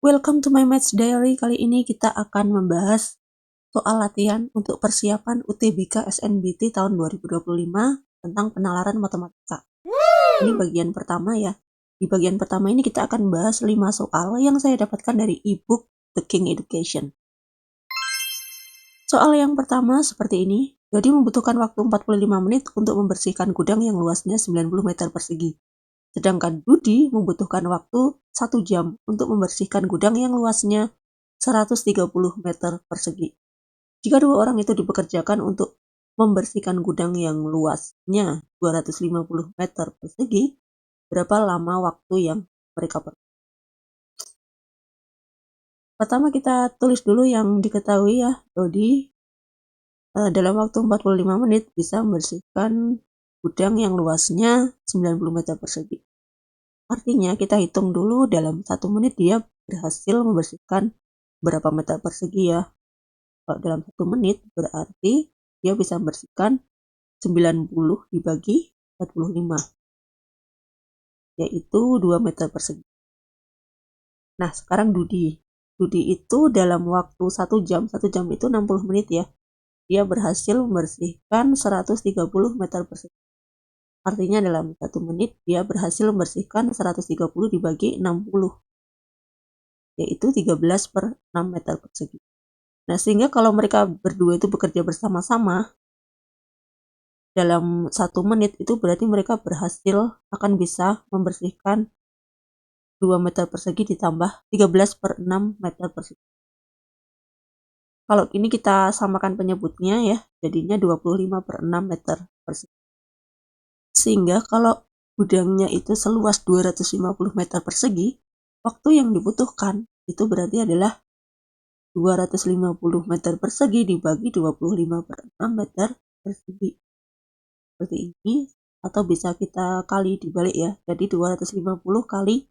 Welcome to my Maths Diary. Kali ini kita akan membahas soal latihan untuk persiapan UTBK SNBT tahun 2025 tentang penalaran matematika. Ini bagian pertama ya. Di bagian pertama ini kita akan bahas 5 soal yang saya dapatkan dari ebook The King Education. Soal yang pertama seperti ini. Jadi membutuhkan waktu 45 menit untuk membersihkan gudang yang luasnya 90 meter persegi. Sedangkan Budi membutuhkan waktu 1 jam untuk membersihkan gudang yang luasnya 130 meter persegi. Jika dua orang itu dipekerjakan untuk membersihkan gudang yang luasnya 250 meter persegi, berapa lama waktu yang mereka perlu? Pertama kita tulis dulu yang diketahui ya. Dodi dalam waktu 45 menit bisa membersihkan gudang yang luasnya 90 meter persegi. Artinya kita hitung dulu dalam 1 menit dia berhasil membersihkan berapa meter persegi ya. Kalau dalam 1 menit berarti dia bisa membersihkan 90 dibagi 45, yaitu 2 meter persegi. Nah sekarang Dudi itu dalam waktu 1 jam itu 60 menit ya, dia berhasil membersihkan 130 meter persegi. Artinya dalam 1 menit dia berhasil membersihkan 130 dibagi 60, yaitu 13 per 6 meter persegi. Nah sehingga kalau mereka berdua itu bekerja bersama-sama dalam 1 menit itu berarti mereka berhasil akan bisa membersihkan 2 meter persegi ditambah 13 per 6 meter persegi. Kalau ini kita samakan penyebutnya ya, jadinya 25 per 6 meter persegi. Sehingga kalau gudangnya itu seluas 250 meter persegi, waktu yang dibutuhkan itu berarti adalah 250 meter persegi dibagi 25 per 6 meter persegi. Seperti ini, atau bisa kita kali dibalik ya, jadi 250 kali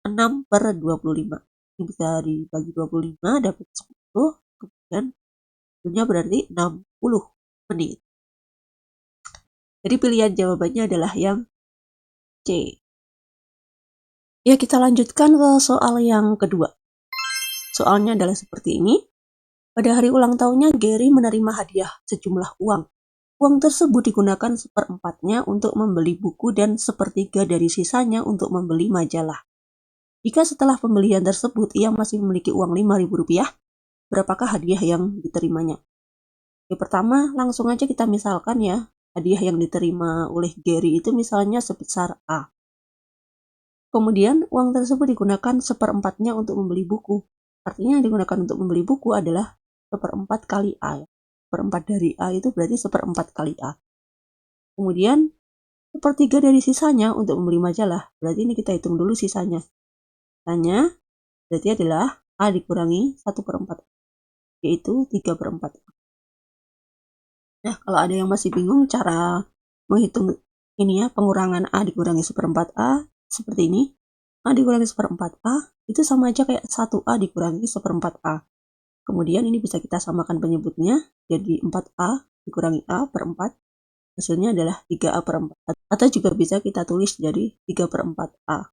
6 per 25. Ini bisa dibagi 25, dapat 10, kemudian hasilnya berarti 60 menit. Jadi pilihan jawabannya adalah yang C. Ya, kita lanjutkan ke soal yang kedua. Soalnya adalah seperti ini. Pada hari ulang tahunnya, Gary menerima hadiah sejumlah uang. Uang tersebut digunakan 1/4-nya untuk membeli buku dan 1/3 dari sisanya untuk membeli majalah. Jika setelah pembelian tersebut ia masih memiliki uang Rp5.000, berapakah hadiah yang diterimanya? Yang pertama, langsung aja kita misalkan ya, hadiah yang diterima oleh Gary itu misalnya sebesar A. Kemudian uang tersebut digunakan 1/4-nya untuk membeli buku. Artinya yang digunakan untuk membeli buku adalah 1/4 kali A. 1/4 dari A itu berarti 1/4 kali A. Kemudian 1/3 dari sisanya untuk membeli majalah. Berarti ini kita hitung dulu sisanya. Sisanya berarti adalah A dikurangi 1/4, yaitu 3/4. Nah, kalau ada yang masih bingung cara menghitung ini ya, pengurangan A dikurangi 1/4 A, seperti ini. A dikurangi 1/4 A, itu sama aja kayak 1A dikurangi 1/4 A. Kemudian ini bisa kita samakan penyebutnya, jadi 4A dikurangi A per 4, hasilnya adalah 3A per 4. Atau juga bisa kita tulis jadi 3/4 A.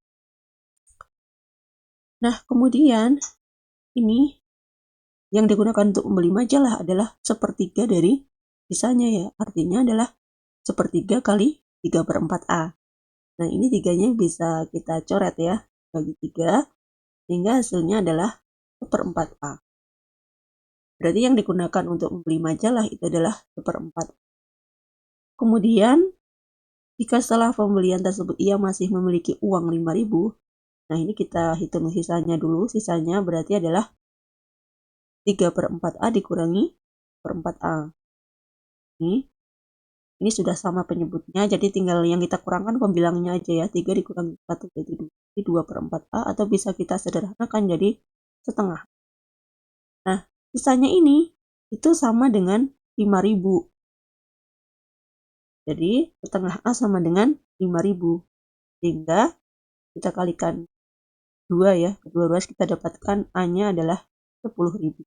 Nah, kemudian ini yang digunakan untuk membeli majalah adalah 1/3 dari sisanya ya. Artinya adalah 1/3 kali 3/4A. Nah, ini 3-nya bisa kita coret ya, bagi 3, sehingga hasilnya adalah 1/4A. Berarti yang digunakan untuk membeli majalah itu adalah 1/4. Kemudian, jika setelah pembelian tersebut ia masih memiliki uang 5.000, nah ini kita hitung sisanya dulu. Sisanya berarti adalah 3/4A dikurangi 4A. Ini sudah sama penyebutnya, jadi tinggal yang kita kurangkan pembilangnya aja ya. 3 dikurangi 1 jadi 2. Jadi 2/4A, atau bisa kita sederhanakan jadi setengah. Nah, sisanya ini itu sama dengan 5.000. Jadi setengah A sama dengan 5.000. Sehingga kita kalikan 2 ya. Kedua ruas kita dapatkan A-nya adalah 10.000.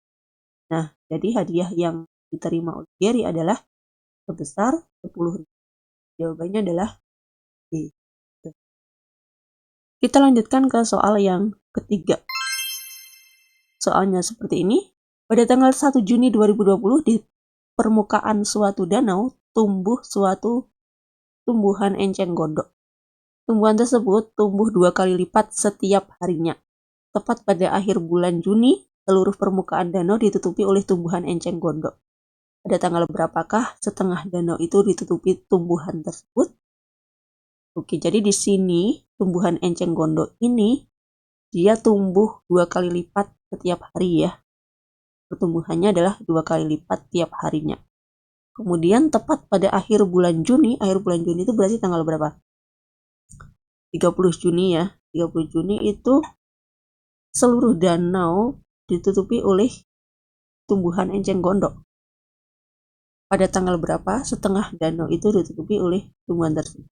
Nah, jadi hadiah yang diterima oleh Gary adalah sebesar 10.000. Jawabannya adalah B. Kita lanjutkan ke soal yang ketiga. soalnya seperti ini. Pada tanggal 1 Juni 2020 di permukaan suatu danau tumbuh suatu tumbuhan enceng gondok. Tumbuhan tersebut tumbuh 2 kali lipat setiap harinya. Tepat pada akhir bulan Juni, seluruh permukaan danau ditutupi oleh tumbuhan enceng gondok. Pada tanggal berapakah setengah danau itu ditutupi tumbuhan tersebut? Oke, jadi di sini tumbuhan enceng gondok ini dia tumbuh 2 kali lipat setiap hari ya. Pertumbuhannya adalah 2 kali lipat tiap harinya. Kemudian tepat pada akhir bulan Juni itu berarti tanggal berapa? 30 Juni ya. 30 Juni itu seluruh danau ditutupi oleh tumbuhan enceng gondok. Pada tanggal berapa setengah danau itu ditutupi oleh tumbuhan tersebut?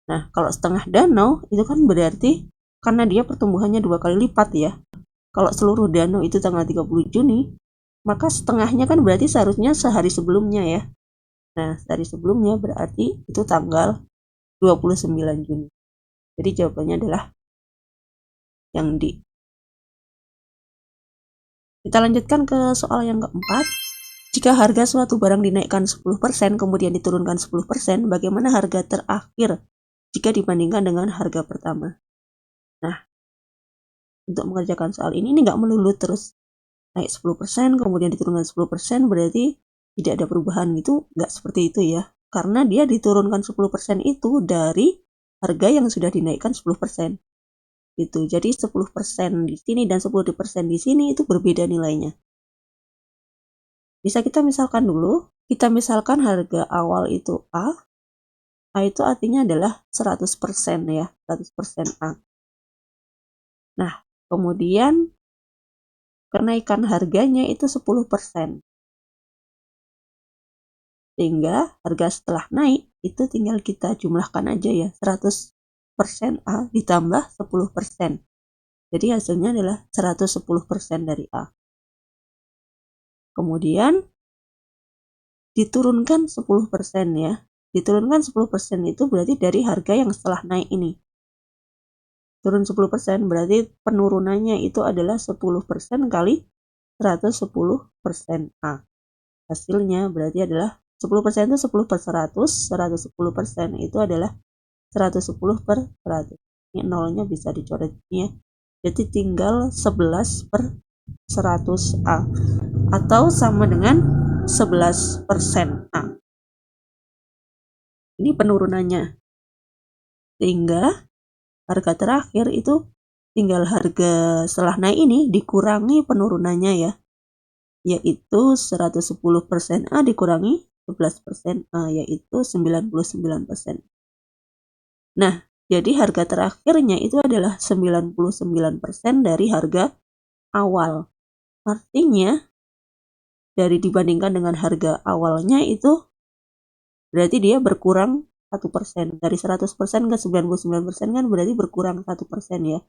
Nah, kalau setengah danau itu kan berarti karena dia pertumbuhannya 2 kali lipat ya. Kalau seluruh danau itu tanggal 30 Juni, maka setengahnya kan berarti seharusnya sehari sebelumnya ya. Nah, sehari sebelumnya berarti itu tanggal 29 Juni. Jadi jawabannya adalah yang D. Kita lanjutkan ke soal yang keempat. Jika harga suatu barang dinaikkan 10% kemudian diturunkan 10%, bagaimana harga terakhir jika dibandingkan dengan harga pertama? Nah, untuk mengerjakan soal ini nggak melulu terus naik 10% kemudian diturunkan 10% berarti tidak ada perubahan, itu nggak seperti itu ya, karena dia diturunkan 10% itu dari harga yang sudah dinaikkan 10% gitu. Jadi 10% di sini dan 10% di sini itu berbeda nilainya. Bisa kita misalkan dulu, kita misalkan harga awal itu A itu artinya adalah 100% ya, 100% A. Nah, kemudian kenaikan harganya itu 10%. Sehingga harga setelah naik itu tinggal kita jumlahkan aja ya, 100% A ditambah 10%. Jadi hasilnya adalah 110% dari A. Kemudian diturunkan 10% ya. Diturunkan 10% itu berarti dari harga yang setelah naik ini. Turun 10% berarti penurunannya itu adalah 10% kali 110% A. Hasilnya berarti adalah 10% itu 10 per 100, 110% itu adalah 110 per 100. Ini nolnya bisa dicoret ya. Jadi tinggal 11 per 100 A. Atau sama dengan 11% A. Ini penurunannya. Sehingga harga terakhir itu tinggal harga setelah naik ini dikurangi penurunannya ya. Yaitu 110% A dikurangi 11% A, yaitu 99%. Nah, jadi harga terakhirnya itu adalah 99% dari harga awal. Artinya, dari dibandingkan dengan harga awalnya itu berarti dia berkurang 1%. Dari 100% ke 99% kan berarti berkurang 1% ya.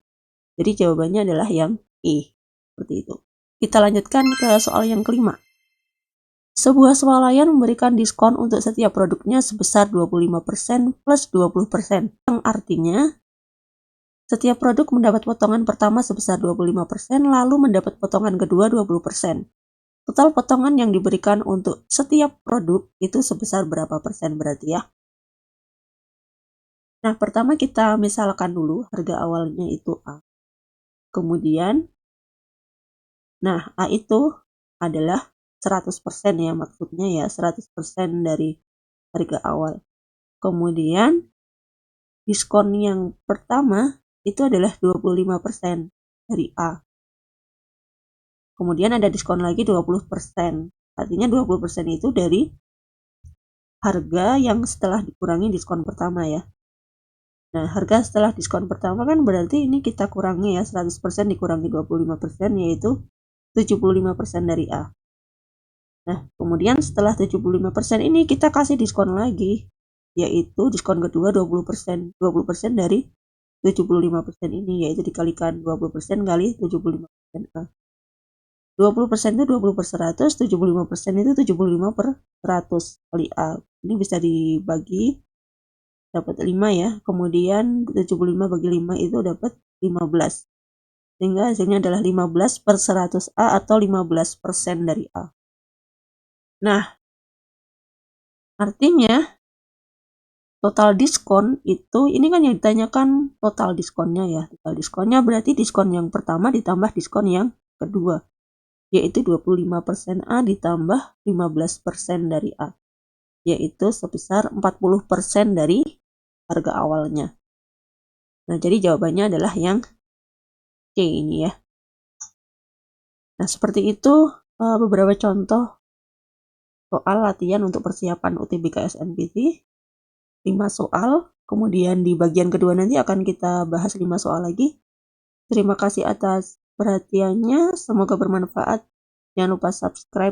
Jadi jawabannya adalah yang E. Seperti itu. Kita lanjutkan ke soal yang kelima. Sebuah swalayan memberikan diskon untuk setiap produknya sebesar 25% plus 20%. Yang artinya, setiap produk mendapat potongan pertama sebesar 25%, lalu mendapat potongan kedua 20%. Total potongan yang diberikan untuk setiap produk itu sebesar berapa persen berarti ya? Nah, pertama kita misalkan dulu harga awalnya itu A. Kemudian, nah A itu adalah 100% ya, maksudnya ya 100% dari harga awal. Kemudian diskon yang pertama itu adalah 25% dari A. Kemudian ada diskon lagi 20%. Artinya 20% itu dari harga yang setelah dikurangi diskon pertama ya. Nah, harga setelah diskon pertama kan berarti ini kita kurangi ya, 100% dikurangi 25% yaitu 75% dari A. Nah, kemudian setelah 75% ini kita kasih diskon lagi, yaitu diskon kedua 20%. 20% dari 75% ini, yaitu dikalikan 20% kali 75% A. 20% itu 20 per 100, 75% itu 75 per 100 kali A. Ini bisa dibagi, dapat 5 ya. Kemudian 75 bagi 5 itu dapat 15. sehingga hasilnya adalah 15 per 100 A atau 15% dari A. Nah, artinya total diskon itu, ini kan yang ditanyakan total diskonnya ya. Total diskonnya berarti diskon yang pertama ditambah diskon yang kedua, yaitu 25% A ditambah 15% dari A, yaitu sebesar 40% dari harga awalnya. Nah, jadi jawabannya adalah yang C ini ya. Nah, seperti itu beberapa contoh soal latihan untuk persiapan UTBK SNPT. 5 soal, kemudian di bagian kedua nanti akan kita bahas 5 soal lagi. Terima kasih atas perhatiannya, semoga bermanfaat. Jangan lupa subscribe